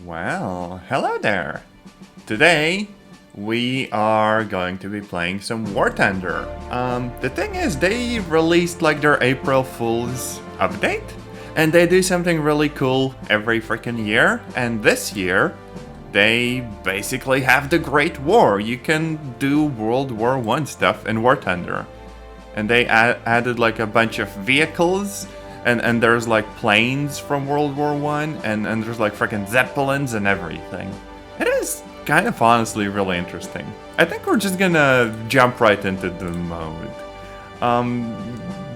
Well, hello there. Today, we are going to be playing some War Thunder. The thing is, they released like their April Fool's update, and they do something really cool every freaking year. And this year, they basically have the Great War. You can do World War I stuff in War Thunder. And they added like a bunch of vehicles. And there's like planes from World War I, and there's like freaking zeppelins and everything. It is kind of honestly really interesting. I think we're just gonna jump right into the mode.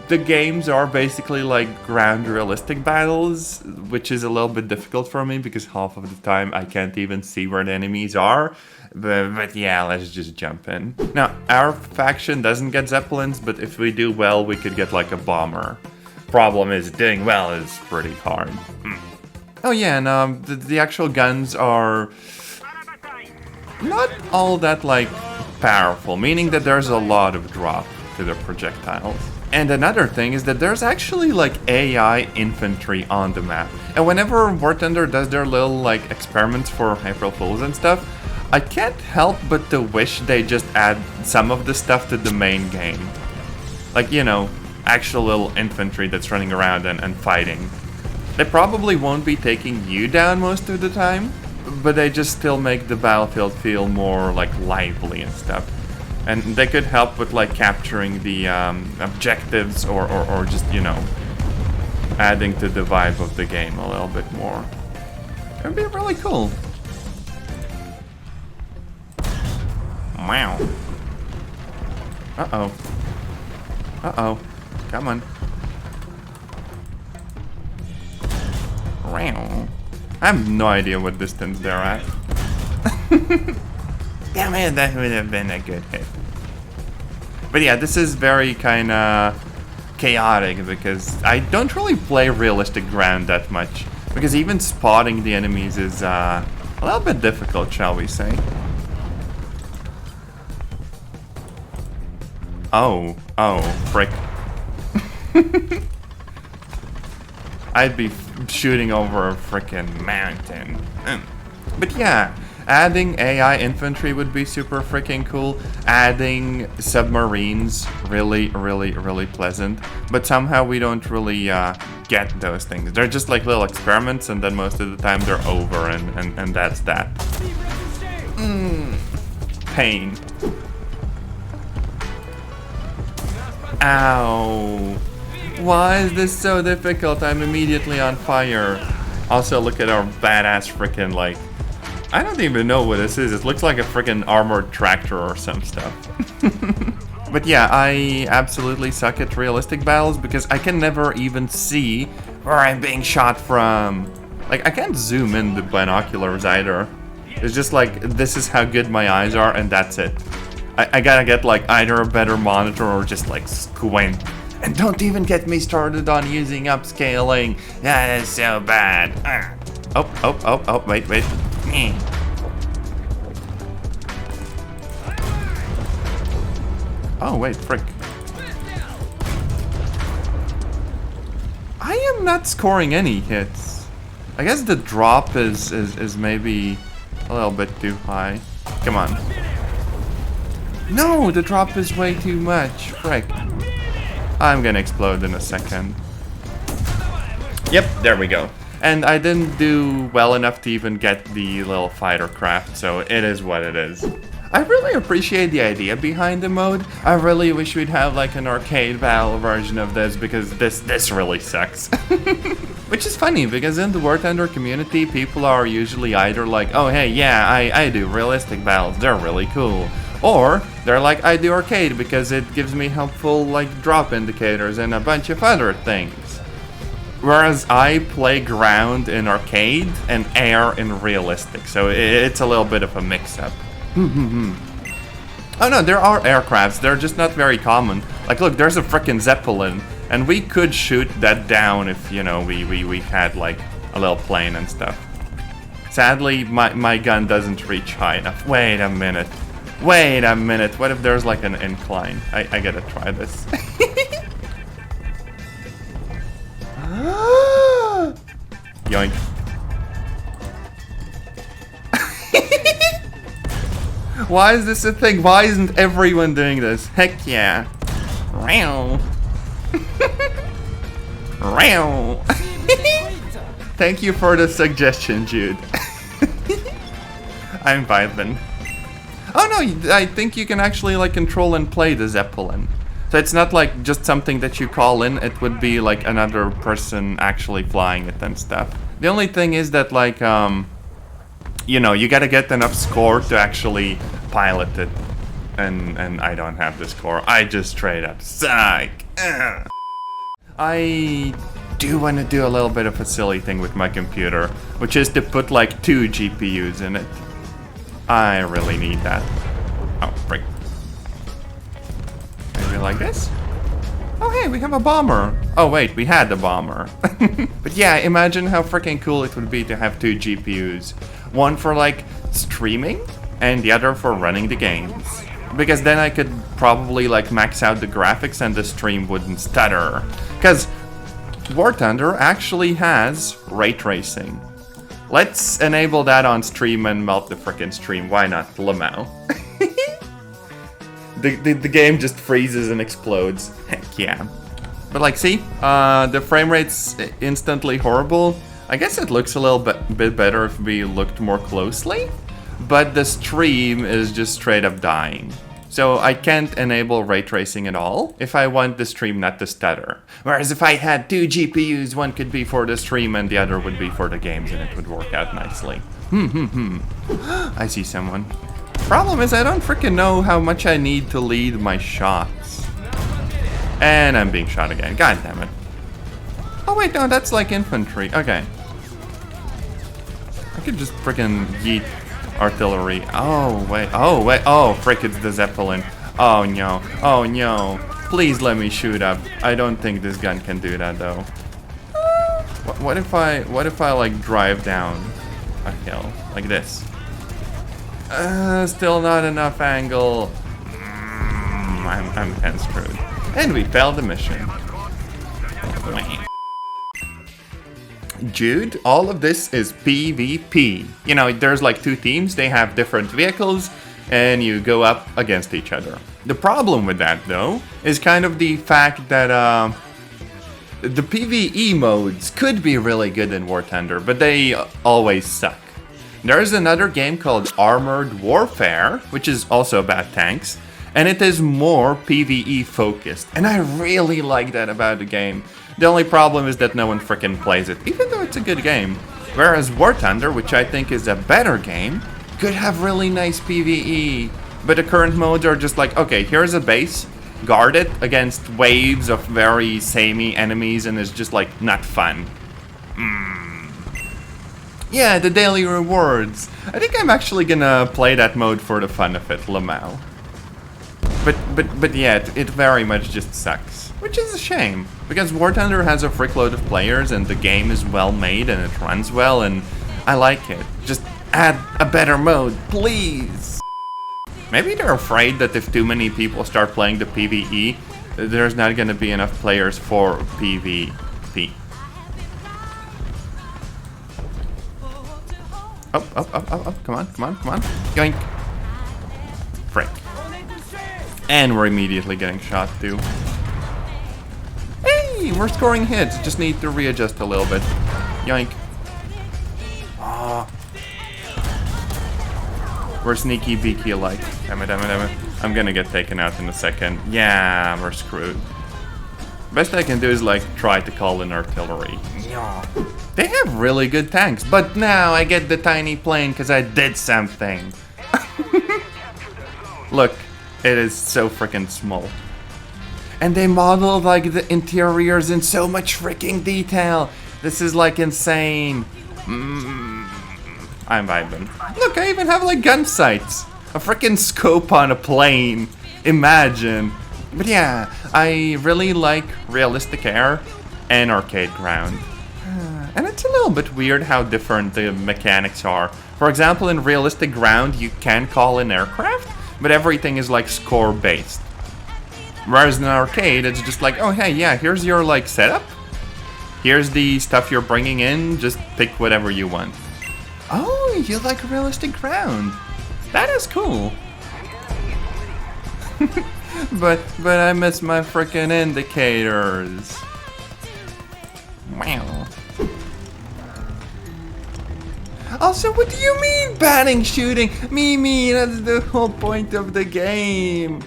The games are basically like ground realistic battles, which is a little bit difficult for me because half of the time I can't even see where the enemies are. But yeah, let's just jump in. Now, our faction doesn't get zeppelins, but if we do well, we could get like a bomber. Problem is, doing well is pretty hard. Oh yeah, and the actual guns are not all that like powerful, meaning that there's a lot of drop to the projectiles. And another thing is that there's actually like AI infantry on the map. And whenever War Thunder does their little like experiments for April Fools and stuff, I can't help but to wish they just add some of the stuff to the main game. Like, you know, actual little infantry that's running around and fighting. They probably won't be taking you down most of the time, but they just still make the battlefield feel more like lively and stuff. And they could help with like capturing the objectives or just, you know, adding to the vibe of the game a little bit more. It would be really cool. Wow. Uh-oh. Uh-oh. Come on. I have no idea what distance they're at. Damn it, that would have been a good hit. But yeah, this is very kind of chaotic because I don't really play realistic ground that much. Because even spotting the enemies is a little bit difficult, shall we say. Oh, frick. I'd be shooting over a freaking mountain. But yeah, adding AI infantry would be super freaking cool. Adding submarines, really pleasant. But somehow we don't really get those things. They're just like little experiments, and then most of the time they're over, and that's that. Pain. Ow. Why is this so difficult? I'm immediately on fire. Also, look at our badass freaking, like, I don't even know what this is. It looks like a freaking armored tractor or some stuff. But yeah, I absolutely suck at realistic battles because I can never even see where I'm being shot from. Like, I can't zoom in the binoculars either. It's just like, this is how good my eyes are and that's it. I gotta get like either a better monitor or just like squint. And don't even get me started on using upscaling. That is so bad. Oh, wait. Oh, wait, frick. I am not scoring any hits. I guess the drop is maybe a little bit too high. Come on. No, the drop is way too much. Frick. I'm gonna explode in a second. Yep, there we go. And I didn't do well enough to even get the little fighter craft, so it is what it is. I really appreciate the idea behind the mode. I really wish we'd have like an arcade battle version of this because this really sucks. Which is funny because in the War Thunder community, people are usually either like, oh hey, yeah, I do realistic battles, they're really cool. Or they're like, I do arcade because it gives me helpful like drop indicators and a bunch of other things. Whereas I play ground in arcade and air in realistic, so it's a little bit of a mix-up. Oh no, there are aircrafts, they're just not very common. Like look, there's a frickin' zeppelin, and we could shoot that down if, you know, we had like a little plane and stuff. Sadly, my gun doesn't reach high enough. Wait a minute, what if there's like an incline? I gotta try this. Yoink. Why is this a thing? Why isn't everyone doing this? Heck yeah. Row. Row. Thank you for the suggestion, Jude. I'm vibing. Oh no, I think you can actually like control and play the zeppelin. So it's not like just something that you call in, it would be like another person actually flying it and stuff. The only thing is that like, you know, you gotta get enough score to actually pilot it. And I don't have the score, I just straight up suck. I do want to do a little bit of a silly thing with my computer, which is to put like 2 GPUs in it. I really need that. Oh, frick. Maybe like this? Oh hey, we have a bomber. Oh wait, we had the bomber. But yeah, imagine how freaking cool it would be to have 2 GPUs. One for like streaming and the other for running the games. Because then I could probably like max out the graphics and the stream wouldn't stutter. Because War Thunder actually has ray tracing. Let's enable that on stream and melt the frickin' stream. Why not? Lamau. the game just freezes and explodes. Heck yeah. But like, see? The frame rate's instantly horrible. I guess it looks a little bit better if we looked more closely. But the stream is just straight up dying. So I can't enable ray tracing at all if I want the stream not to stutter. Whereas if I had 2 GPUs, one could be for the stream and the other would be for the games and it would work out nicely. I see someone. Problem is I don't freaking know how much I need to lead my shots. And I'm being shot again, god damn it. Oh wait, no, that's like infantry, okay. I could just freaking yeet artillery. Oh wait, frick, it's the zeppelin. Oh no, please let me shoot up. I don't think this gun can do that though. What if I like drive down a hill like this? Still not enough angle. I'm kind of screwed. And we failed the mission. Jude, all of this is PvP. You know, there's like 2 teams, they have different vehicles, and you go up against each other. The problem with that, though, is kind of the fact that the PvE modes could be really good in War Thunder, but they always suck. There's another game called Armored Warfare, which is also about tanks, and it is more PvE focused, and I really like that about the game. The only problem is that no one frickin' plays it, even though it's a good game. Whereas War Thunder, which I think is a better game, could have really nice PvE. But the current modes are just like, okay, here's a base, guard it against waves of very samey enemies, and it's just like, not fun. Yeah, the daily rewards. I think I'm actually gonna play that mode for the fun of it, Lamau. But yeah, it very much just sucks. Which is a shame, because War Thunder has a frickload of players and the game is well made and it runs well and I like it. Just add a better mode, please! Maybe they're afraid that if too many people start playing the PvE, there's not gonna be enough players for PvP. Oh, come on. Yoink. Frick. And we're immediately getting shot too. Hey, we're scoring hits. Just need to readjust a little bit. Yoink. Oh. We're sneaky beaky alike. Damn it. I'm gonna get taken out in a second. Yeah, we're screwed. Best I can do is like try to call in artillery. They have really good tanks, but now I get the tiny plane because I did something. Look, it is so freaking small. And they modeled like the interiors in so much freaking detail. This is like insane. I'm vibing. Look, I even have like gun sights. A freaking scope on a plane. Imagine. But yeah, I really like realistic air and arcade ground. And it's a little bit weird how different the mechanics are. For example, in realistic ground, you can call in aircraft, but everything is like score based. Whereas in an arcade, it's just like, oh hey, yeah, here's your like setup. Here's the stuff you're bringing in, just pick whatever you want. Oh, you like realistic ground. That is cool. but I miss my freaking indicators. Wow. Also, what do you mean banning shooting? Me, that's the whole point of the game.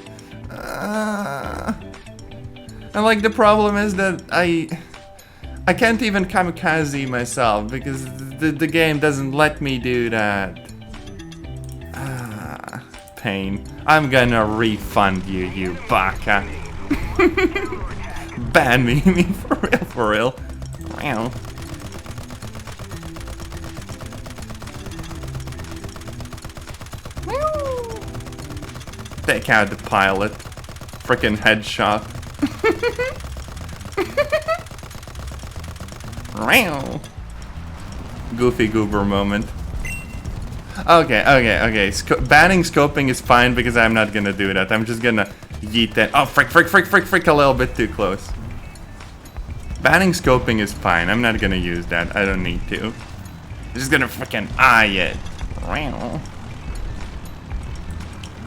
And like the problem is that I can't even kamikaze myself because the game doesn't let me do that. Pain. I'm gonna refund you, you baka. Ban me for real. Wow. Take out the pilot. Frickin' headshot. Goofy goober moment. Okay. Banning scoping is fine because I'm not gonna do that. I'm just gonna yeet that. Oh, frick, a little bit too close. Banning scoping is fine. I'm not gonna use that. I don't need to. I'm just gonna frickin' eye it.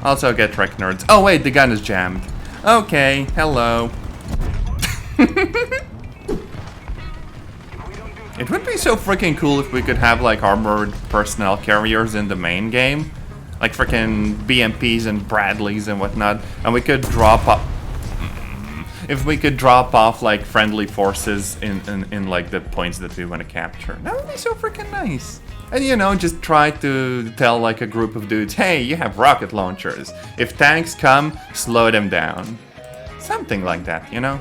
Also get wreck nerds. Oh wait, the gun is jammed. Okay, hello. It would be so freaking cool if we could have like armored personnel carriers in the main game. Like freaking BMPs and Bradleys and whatnot. And we could drop off... If we could drop off like friendly forces in like the points that we want to capture. That would be so freaking nice. And you know, just try to tell like a group of dudes, hey, you have rocket launchers. If tanks come, slow them down. Something like that, you know?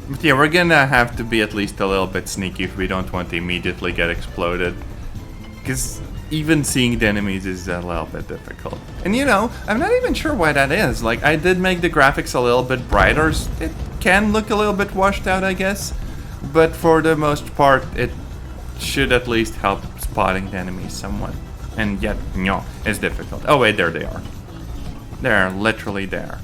But yeah, we're gonna have to be at least a little bit sneaky if we don't want to immediately get exploded. Because even seeing the enemies is a little bit difficult. And you know, I'm not even sure why that is. Like, I did make the graphics a little bit brighter. It can look a little bit washed out, I guess. But for the most part, it should at least help spotting the enemies somewhat. And yet, no, it's difficult. Oh wait, there they are. They're literally there.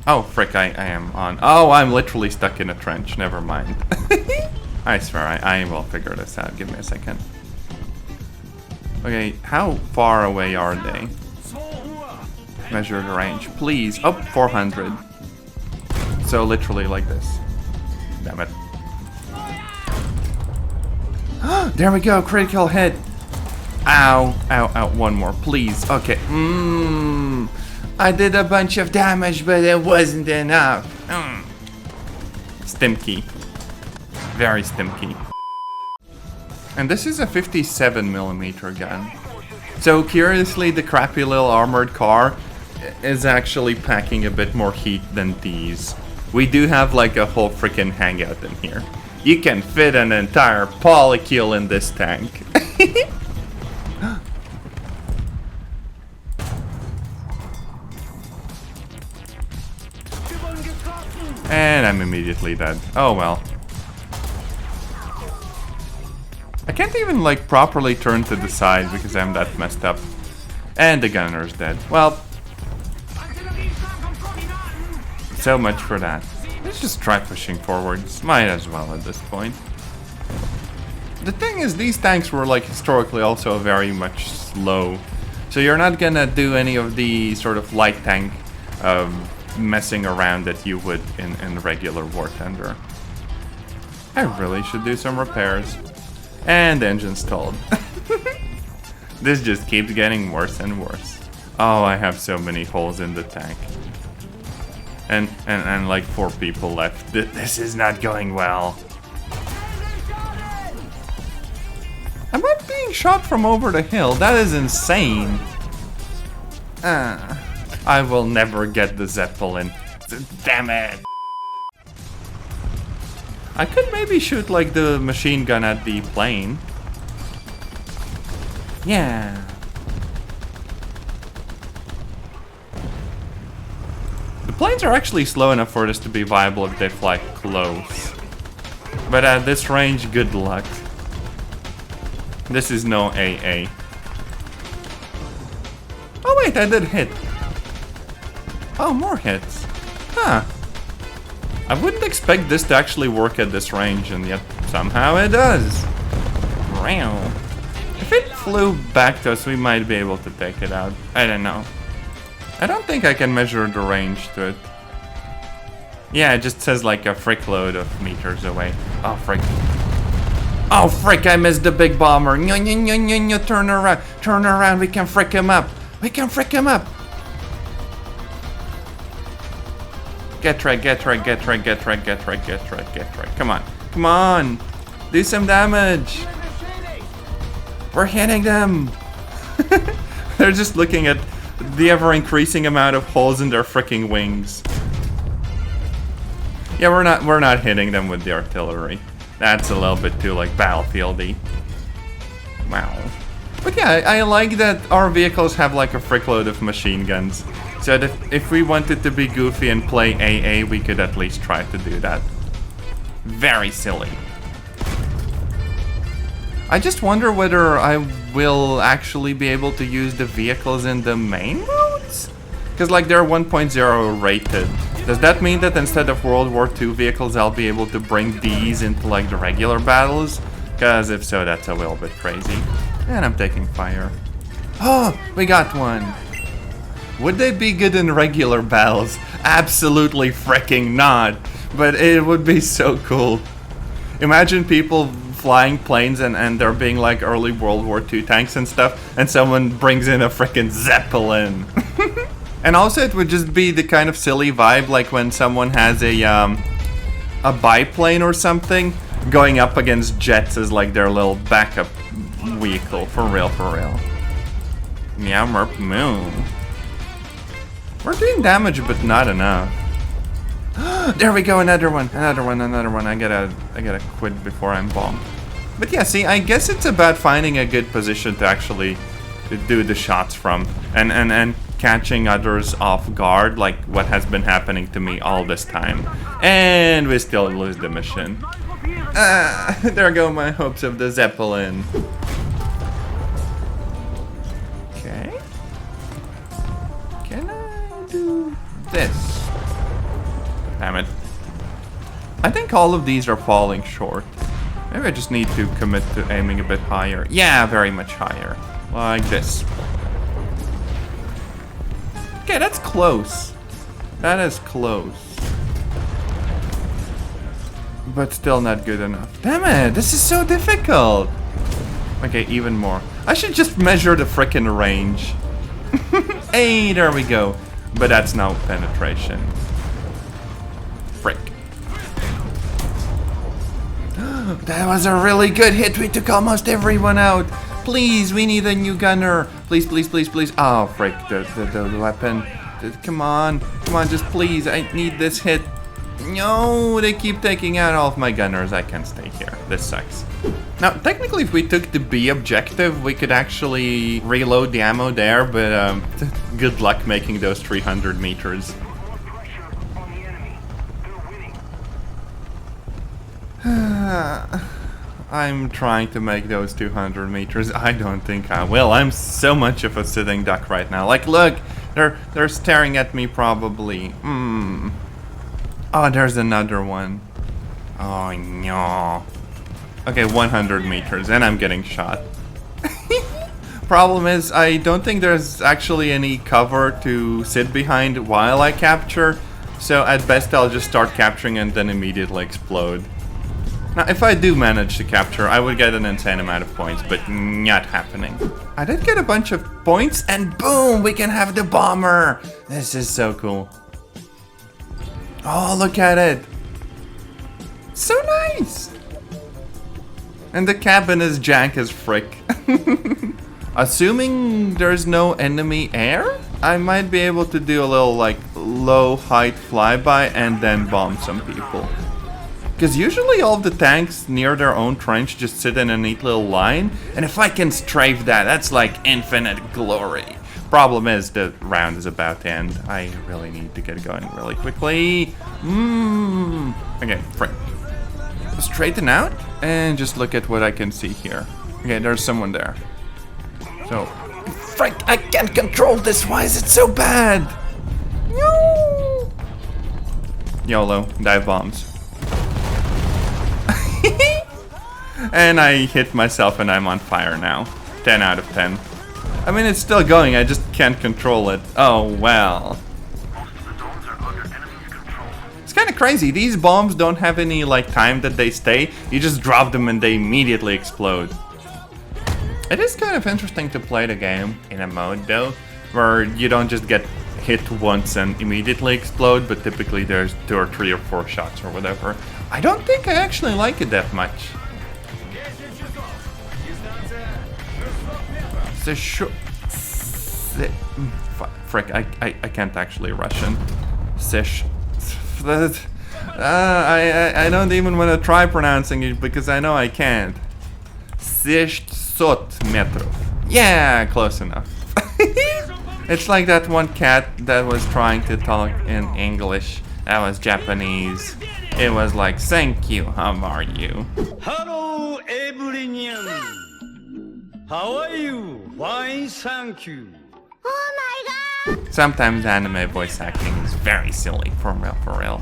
Oh, frick, I am on. Oh, I'm literally stuck in a trench. Never mind. I swear, I will figure this out. Give me a second. Okay, how far away are they? Measure the range, please. Oh, 400. So literally like this. Damn it. There we go, critical hit. Ow, one more, please. Okay, I did a bunch of damage, but it wasn't enough. Stimky. Very stimky. And this is a 57mm gun. So curiously, the crappy little armored car is actually packing a bit more heat than these. We do have like a whole freaking hangout in here. You can fit an entire polykill in this tank. And I'm immediately dead. Oh well. I can't even like properly turn to the side because I'm that messed up. And the gunner's dead. Well, so much for that. Let's just try pushing forwards. Might as well at this point. The thing is, these tanks were like historically also very much slow. So you're not gonna do any of the sort of light tank messing around that you would in regular War Thunder. I really should do some repairs. And the engine's stalled. This just keeps getting worse and worse. Oh, I have so many holes in the tank. And like 4 people left. This is not going well. Am I being shot from over the hill? That is insane. I will never get the zeppelin. Damn it. I could maybe shoot like the machine gun at the plane. Yeah. The planes are actually slow enough for this to be viable if they fly close. But at this range, good luck. This is no AA. Oh wait, I did hit. Oh, more hits. Huh. I wouldn't expect this to actually work at this range, and yet somehow it does. Wow. I If it flew back to us, we might be able to take it out. I don't know. I don't think I can measure the range to it. Yeah, it just says like a frick load of meters away. Oh, frick. Oh, frick, I missed the big bomber. No, no, no, no, no, turn around. Turn around, we can frick him up. We can frick him up. Get right, get right, get right, get right, get right, get right, get right. Come on. Come on. Do some damage. We're hitting them. They're just looking at the ever-increasing amount of holes in their freaking wings. Yeah, we're not hitting them with the artillery. That's a little bit too like battlefieldy. Wow. But yeah, I like that our vehicles have like a frickload of machine guns. So that if we wanted to be goofy and play AA, we could at least try to do that. Very silly. I just wonder whether I will actually be able to use the vehicles in the main modes? Because like they're 1.0 rated. Does that mean that instead of World War II vehicles, I'll be able to bring these into like the regular battles? Because if so, that's a little bit crazy. And I'm taking fire. Oh, we got one. Would they be good in regular battles? Absolutely freaking not. But it would be so cool. Imagine people flying planes and there being like early World War II tanks and stuff, and someone brings in a freaking zeppelin. And also it would just be the kind of silly vibe like when someone has a biplane or something going up against jets as like their little backup vehicle. For real, for real. Meow merp moo. We're doing damage but not enough. There we go, another one. I gotta quit before I'm bombed. But yeah, see, I guess it's about finding a good position to actually do the shots from and catching others off guard, like what has been happening to me all this time. And we still lose the mission. There go my hopes of the Zeppelin. Okay. Can I do this? Damn it. I think all of these are falling short. Maybe I just need to commit to aiming a bit higher. Yeah, very much higher. Like this. Okay, that's close. That is close. But still not good enough. Damn it, this is so difficult. Okay, even more. I should just measure the frickin' range. Hey, there we go. But that's no penetration. Frick. That was a really good hit. We took almost everyone out. Please, we need a new gunner. Please, please, please, please. Oh, frick, the weapon. Come on, just please. I need this hit. No, they keep taking out all of my gunners. I can't stay here. This sucks. Now, technically, if we took the B objective, we could actually reload the ammo there, but good luck making those 300 meters. I'm trying to make those 200 meters. I don't think I will. I'm so much of a sitting duck right now. Like, look, they're staring at me probably. Oh, there's another one. Oh, no. Okay, 100 meters, and I'm getting shot. Problem is, I don't think there's actually any cover to sit behind while I capture. So at best, I'll just start capturing and then immediately explode. Now, if I do manage to capture, I would get an insane amount of points, but not happening. I did get a bunch of points, and boom, we can have the bomber. This is so cool. Oh, look at it. So nice. And the cabin is jank as frick. Assuming there's no enemy air, I might be able to do a little, like, low height flyby and then bomb some people. Because usually all of the tanks near their own trench just sit in a neat little line, and if I can strafe that, that's like infinite glory. Problem is, the round is about to end. I really need to get going really quickly. Okay, frick. Straighten out, and just look at what I can see here. Okay, there's someone there. So, frick, I can't control this, why is it so bad? No! YOLO, dive bombs. And I hit myself and I'm on fire now. 10 out of 10. I mean, it's still going, I just can't control it. Oh, well. It's kind of crazy. These bombs don't have any, like, time that they stay. You just drop them and they immediately explode. It is kind of interesting to play the game in a mode, though, where you don't just get hit once and immediately explode, but typically there's 2 or 3 or 4 shots or whatever. I don't think I actually like it that much. Frick, I can't actually Russian. I don't even want to try pronouncing it because I know I can't. 600 metrov. Yeah, close enough. It's like that one cat that was trying to talk in English. That was Japanese. It was like, thank you, how are you? Hello, everyone. How are you? Fine, thank you. Oh my god! Sometimes anime voice acting is very silly, for real.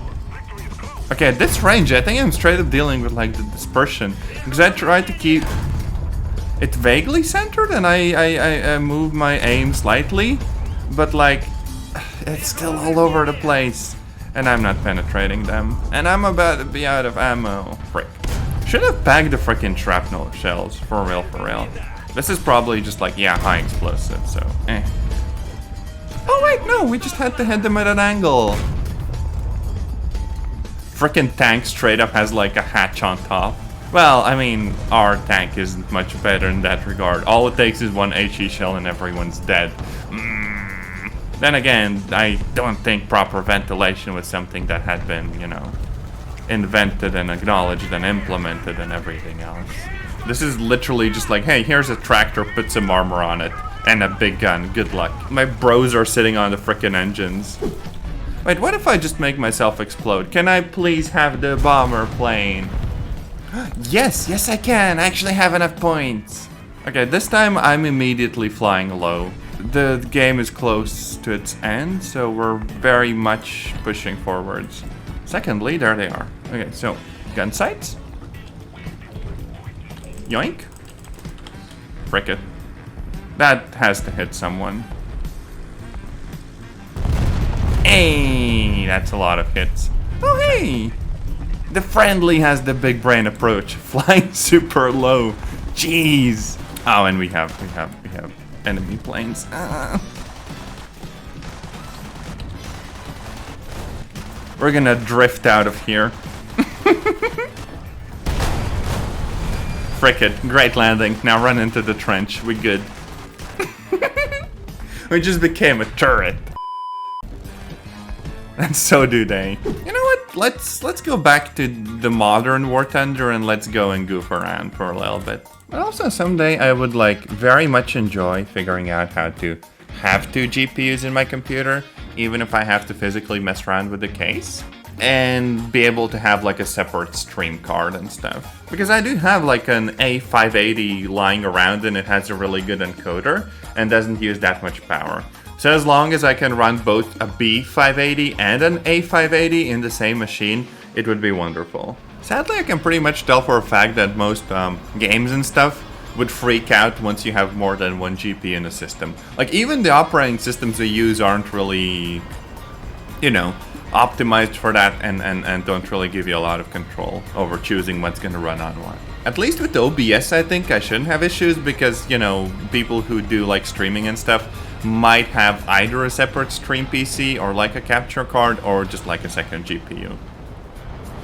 Okay, at this range, I think I'm straight up dealing with like the dispersion. Because I tried to keep it vaguely centered and I move my aim slightly. But like, it's still all over the place. And I'm not penetrating them. And I'm about to be out of ammo. Frick. Should have bagged the frickin' shrapnel shells, for real. This is probably just like, yeah, high explosive, so eh. Oh wait, no, we just had to hit them at an angle. Frickin' tank straight up has like a hatch on top. Well, I mean, our tank isn't much better in that regard. All it takes is one HE shell and everyone's dead. Then again, I don't think proper ventilation was something that had been, you know, invented and acknowledged and implemented and everything else. This is literally just like, hey, here's a tractor, put some armor on it, and a big gun, good luck. My bros are sitting on the frickin' engines. Wait, what if I just make myself explode? Can I please have the bomber plane? Yes, I can, I actually have enough points. Okay, this time I'm immediately flying low. The game is close to its end, so we're very much pushing forwards. Secondly, there they are. Okay, so, gun sights. Yoink. Frick it. That has to hit someone. Hey, that's a lot of hits. Oh, hey! The friendly has the big brain approach, flying super low. Jeez. Oh, and we have enemy planes. We're gonna drift out of here. Frick it, great landing. Now run into the trench, we good. We just became a turret. And so do they. You know what, let's go back to the modern War Thunder and let's go and goof around for a little bit. But also someday I would like very much enjoy figuring out how to have 2 GPUs in my computer, even if I have to physically mess around with the case. And be able to have like a separate stream card and stuff. Because I do have like an A580 lying around and it has a really good encoder and doesn't use that much power. So as long as I can run both a B580 and an A580 in the same machine, it would be wonderful. Sadly, I can pretty much tell for a fact that most games and stuff would freak out once you have more than 1 GPU in the system. Like even the operating systems we use aren't really, you know, optimized for that and don't really give you a lot of control over choosing what's going to run on what. At least with the OBS, I think I shouldn't have issues because, you know, people who do like streaming and stuff might have either a separate stream PC or like a capture card or just like a second GPU.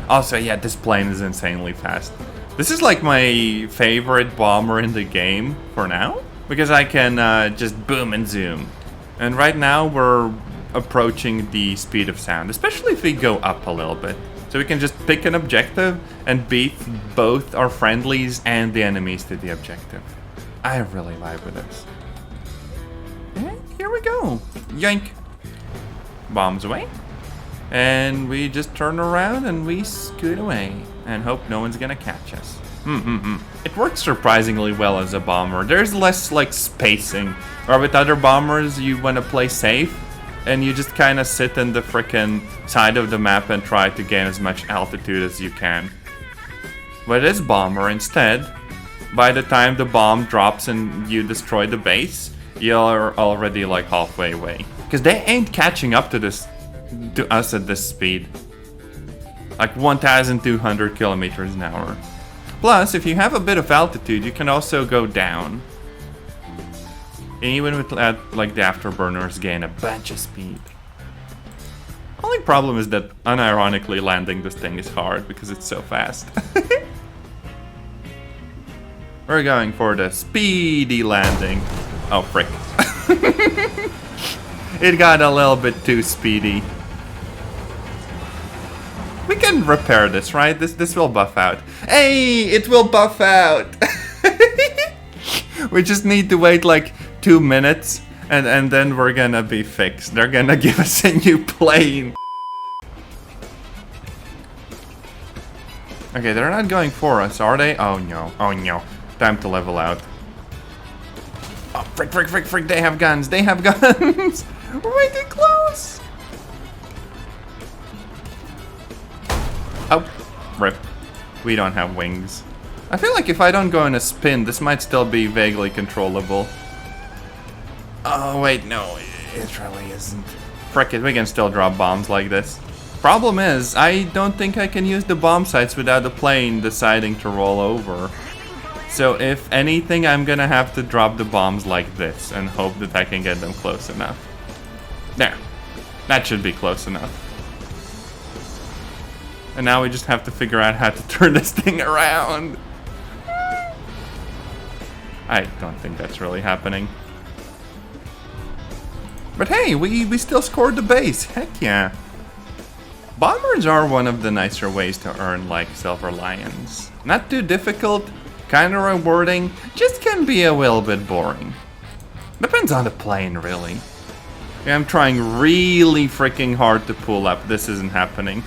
Also, yeah, this plane is insanely fast. This is like my favorite bomber in the game for now because I can just boom and zoom. And right now we're approaching the speed of sound, especially if we go up a little bit. So we can just pick an objective and beat both our friendlies and the enemies to the objective. I really vibe with this. And here we go. Yank. Bombs away. And we just turn around and we scoot away and hope no one's gonna catch us. It works surprisingly well as a bomber. There's less like spacing. Or with other bombers, you want to play safe and you just kind of sit in the frickin' side of the map and try to gain as much altitude as you can. With this bomber, instead, by the time the bomb drops and you destroy the base, you're already like halfway away. Because they ain't catching up to us at this speed. Like 1,200 kilometers an hour. Plus, if you have a bit of altitude, you can also go down. Even with that, like the afterburners gain a bunch of speed. Only problem is that unironically landing this thing is hard because it's so fast. We're going for the speedy landing. Oh, frick. It got a little bit too speedy. We can repair this, right? This will buff out. Hey, it will buff out. We just need to wait like 2 minutes and then we're gonna be fixed. They're gonna give us a new plane. Okay, they're not going for us, are they? Oh no, oh no. Time to level out. Oh, frick, frick, frick, frick, they have guns, they have guns! We're way too close! Oh, rip. We don't have wings. I feel like if I don't go in a spin, this might still be vaguely controllable. Oh, wait, no, it really isn't. Frick it, we can still drop bombs like this. Problem is, I don't think I can use the bomb sites without the plane deciding to roll over. So if anything, I'm gonna have to drop the bombs like this and hope that I can get them close enough. There. That should be close enough. And now we just have to figure out how to turn this thing around. I don't think that's really happening. But hey, we still scored the base. Heck yeah. Bombers are one of the nicer ways to earn like Silver Lions. Not too difficult, kinda rewarding, just can be a little bit boring. Depends on the plane, really. Yeah, I'm trying really freaking hard to pull up. This isn't happening.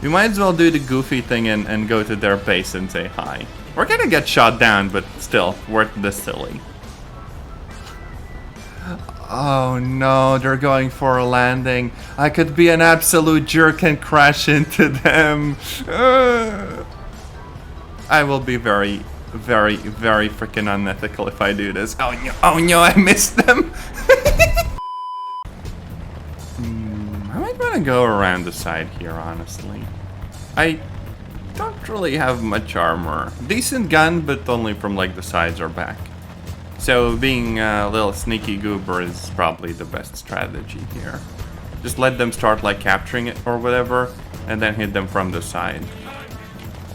We might as well do the goofy thing and go to their base and say hi. We're gonna get shot down, but still, worth the silly. Oh no, they're going for a landing. I could be an absolute jerk and crash into them. I will be very, very, very freaking unethical if I do this. Oh no, I missed them. I might want to go around the side here, honestly. I don't really have much armor. Decent gun, but only from like the sides or back. So being a little sneaky goober is probably the best strategy here. Just let them start like capturing it or whatever, and then hit them from the side.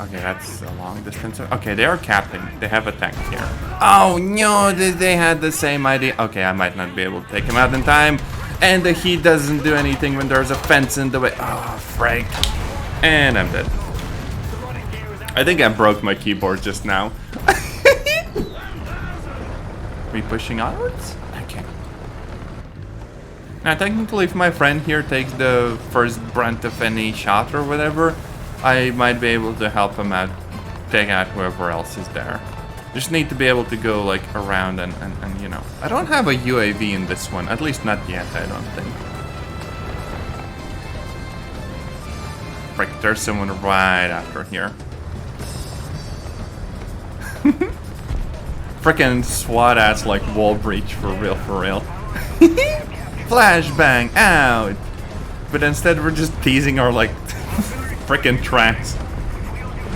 Okay, that's a long distance. Okay, they are capping. They have attacked here. Oh no, they had the same idea. Okay, I might not be able to take him out in time. And the heat doesn't do anything when there's a fence in the way. Oh, frick. And I'm dead. I think I broke my keyboard just now. Are we pushing onwards? Okay. Now, technically, if my friend here takes the first brunt of any shot or whatever, I might be able to help him out, take out whoever else is there. Just need to be able to go, like, around and you know. I don't have a UAV in this one, at least not yet, I don't think. Frick, there's someone right after here. Frickin' SWAT ass like wall breach for real, for real. Flashbang out! But instead we're just teasing our like frickin' tracks.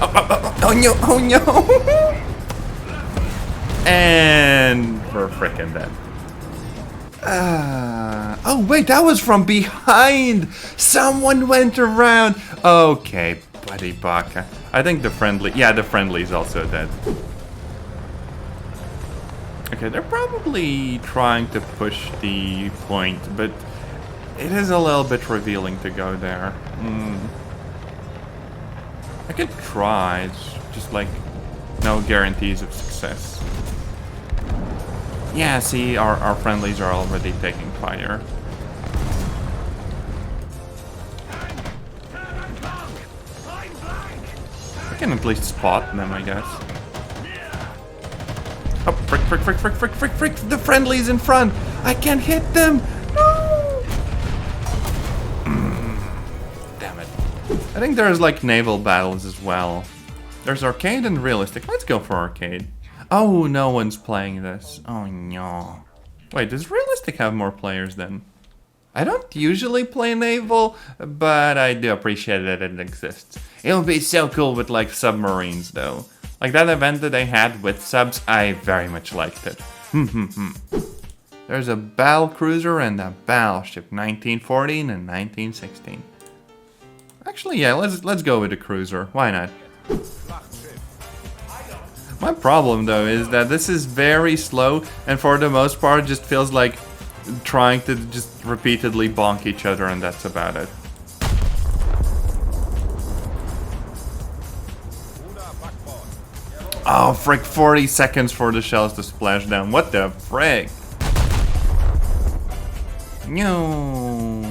Oh no, oh no! And we're frickin' dead. Oh wait, that was from behind! Someone went around! Okay, buddy baka. I think the friendly's also dead. Okay, they're probably trying to push the point, but it is a little bit revealing to go there. I could try, it's just like no guarantees of success. Yeah, see, our friendlies are already taking fire. I can at least spot them, I guess. Oh, frick, frick, frick, frick, frick, frick, frick, the friendly's in front! I can't hit them! No! Damn it. I think there's like naval battles as well. There's arcade and realistic. Let's go for arcade. Oh, no one's playing this. Oh, no. Wait, does realistic have more players then? I don't usually play naval, but I do appreciate that it exists. It would be so cool with like submarines though. Like that event that they had with subs, I very much liked it. There's a battle cruiser and a battleship, 1914 and 1916. Actually, yeah, let's go with the cruiser. Why not? My problem though is that this is very slow, and for the most part, it just feels like trying to just repeatedly bonk each other, and that's about it. Oh, frick, 40 seconds for the shells to splash down. What the frick? No.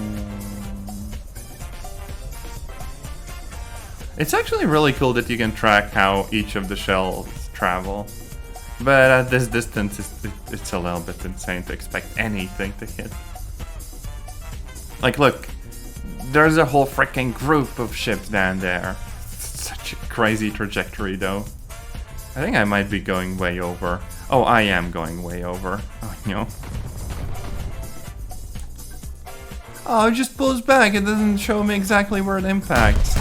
It's actually really cool that you can track how each of the shells travel. But at this distance, it's a little bit insane to expect anything to hit. Like, look, there's a whole freaking group of ships down there. It's such a crazy trajectory, though. I think I might be going way over. Oh, I am going way over. Oh, no. Oh, it just pulls back. It doesn't show me exactly where it impacts.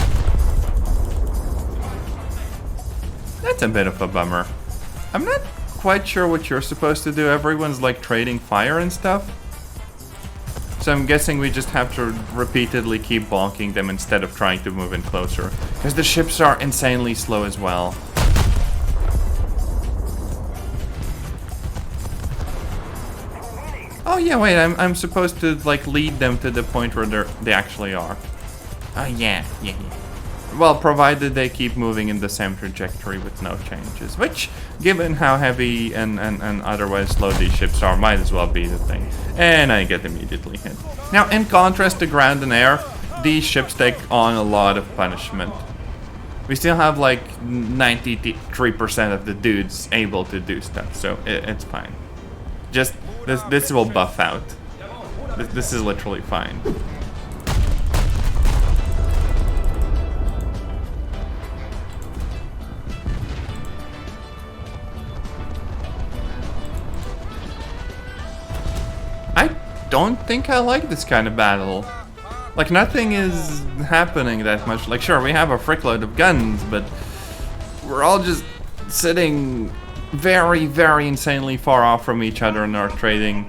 That's a bit of a bummer. I'm not quite sure what you're supposed to do. Everyone's like trading fire and stuff. So I'm guessing we just have to repeatedly keep bonking them instead of trying to move in closer. Because the ships are insanely slow as well. Oh yeah, wait, I'm supposed to like lead them to the point where they actually are. Oh yeah. Well, provided they keep moving in the same trajectory with no changes. Which, given how heavy and otherwise slow these ships are, might as well be the thing. And I get immediately hit. Now, in contrast to ground and air, these ships take on a lot of punishment. We still have like 93% of the dudes able to do stuff, so it's fine. Just, this will buff out. This is literally fine. I don't think I like this kind of battle. Like, nothing is happening that much. Like, sure, we have a frickload of guns, but we're all just sitting very, very insanely far off from each other and are trading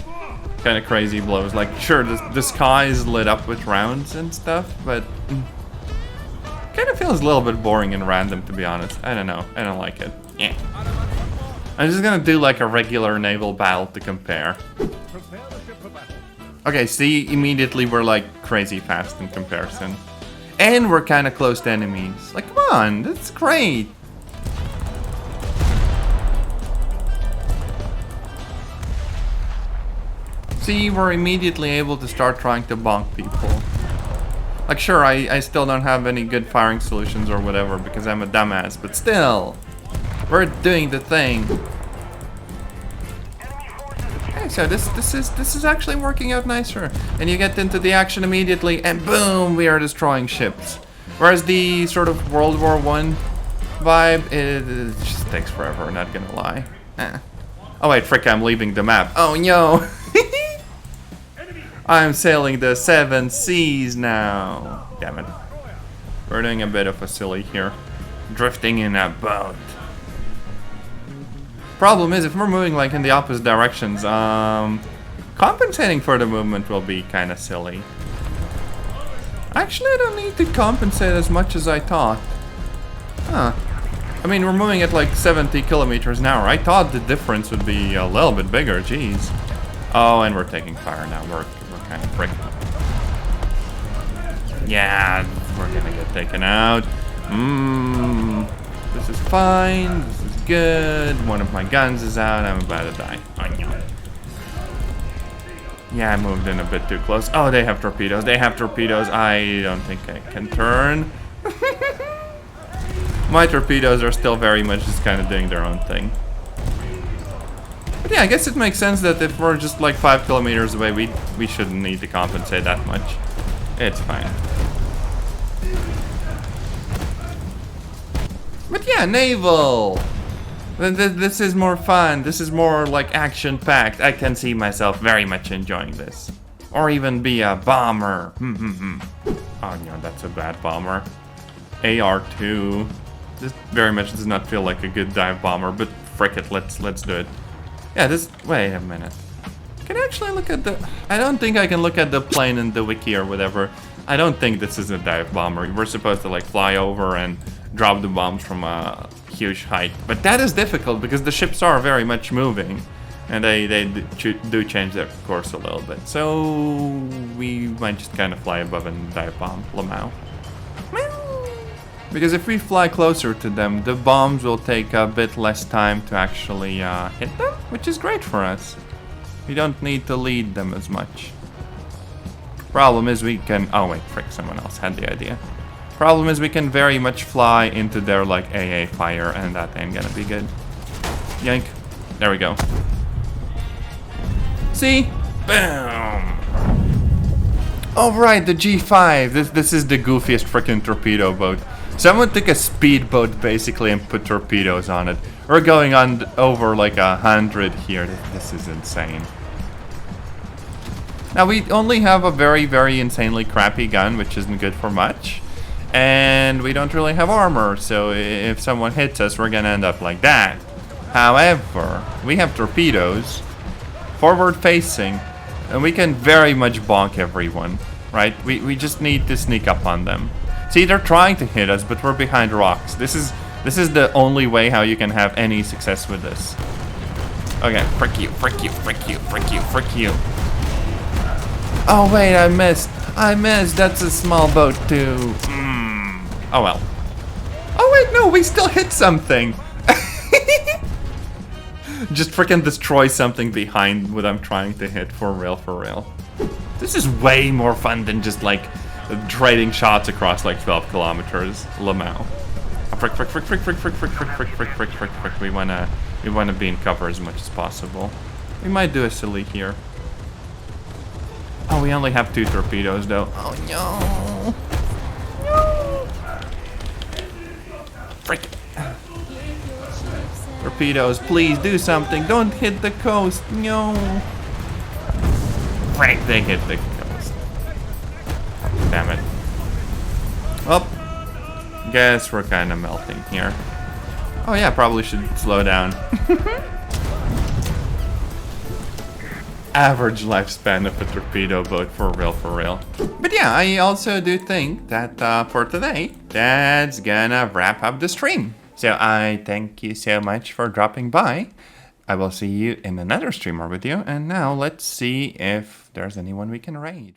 kind of crazy blows. Like, sure, the sky is lit up with rounds and stuff, but kind of feels a little bit boring and random, to be honest. I don't know. I don't like it. Yeah. I'm just gonna do like a regular naval battle to compare. Okay, see, immediately we're like crazy fast in comparison. And we're kind of close to enemies. Like, come on, that's great. See, we're immediately able to start trying to bonk people. Like, sure, I still don't have any good firing solutions or whatever because I'm a dumbass, but still, we're doing the thing. Okay, so this is actually working out nicer, and you get into the action immediately, and boom, we are destroying ships. Whereas the sort of World War I vibe, it just takes forever. Not gonna lie. Oh wait, frick! I'm leaving the map. Oh no! I'm sailing the 7 seas now. Damn it. We're doing a bit of a silly here. Drifting in a boat. Problem is, if we're moving like in the opposite directions, compensating for the movement will be kind of silly. Actually, I don't need to compensate as much as I thought. Huh. I mean, we're moving at like 70 kilometers an hour. I thought the difference would be a little bit bigger, jeez. Oh, and we're taking fire now. We're kind of fricked. Yeah, we're gonna get taken out. This is fine. This is good. One of my guns is out. I'm about to die. Yeah, I moved in a bit too close. Oh, they have torpedoes. They have torpedoes. I don't think I can turn. My torpedoes are still very much just kind of doing their own thing. But yeah, I guess it makes sense that if we're just like 5 kilometers away, we shouldn't need to compensate that much. It's fine. But yeah, naval. This is more fun. This is more like action-packed. I can see myself very much enjoying this. Or even be a bomber. Oh no, that's a bad bomber. AR-2. This very much does not feel like a good dive bomber, but frick it, let's do it. Yeah, this. Wait a minute. Can I actually look at the? I don't think I can look at the plane in the wiki or whatever. I don't think this is a dive bomber. We're supposed to like fly over and drop the bombs from a huge height, but that is difficult because the ships are very much moving, and they do change their course a little bit. So we might just kind of fly above and dive bomb Lamau. Because if we fly closer to them, the bombs will take a bit less time to actually hit them, which is great for us. We don't need to lead them as much. Problem is we can... Oh wait, frick, someone else had the idea. Problem is we can very much fly into their like AA fire, and that ain't gonna be good. Yank. There we go. See? Boom! Alright, the G5. This is the goofiest freaking torpedo boat. Someone took a speedboat basically and put torpedoes on it. We're going on over like 100 here. This is insane. Now we only have a very, very insanely crappy gun, which isn't good for much. And we don't really have armor, so if someone hits us, we're gonna end up like that. However, we have torpedoes, forward facing, and we can very much bonk everyone, right? We just need to sneak up on them. See, they're trying to hit us, but we're behind rocks. This is the only way how you can have any success with this. Okay, frick you, frick you, frick you, frick you, frick you. Oh wait, I missed. That's a small boat too. Oh well. Oh wait, no, we still hit something. Just freaking destroy something behind what I'm trying to hit, for real, for real. This is way more fun than just like trading shots across like 12 kilometers. Lamau. Frick, frick, frick, frick, frick, frick, frick, frick, frick, frick, frick, frick, frick. We wanna be in cover as much as possible. We might do a silly here. Oh, we only have 2 torpedoes though. Oh no. No. Frick. Torpedoes, please do something. Don't hit the coast. No. Frick, they hit the coast. Damn it. Well, guess we're kind of melting here. Oh yeah, probably should slow down. Average lifespan of a torpedo boat, for real, for real. But yeah, I also do think that for today, that's gonna wrap up the stream. So I thank you so much for dropping by. I will see you in another streamer with you. And now let's see if there's anyone we can raid.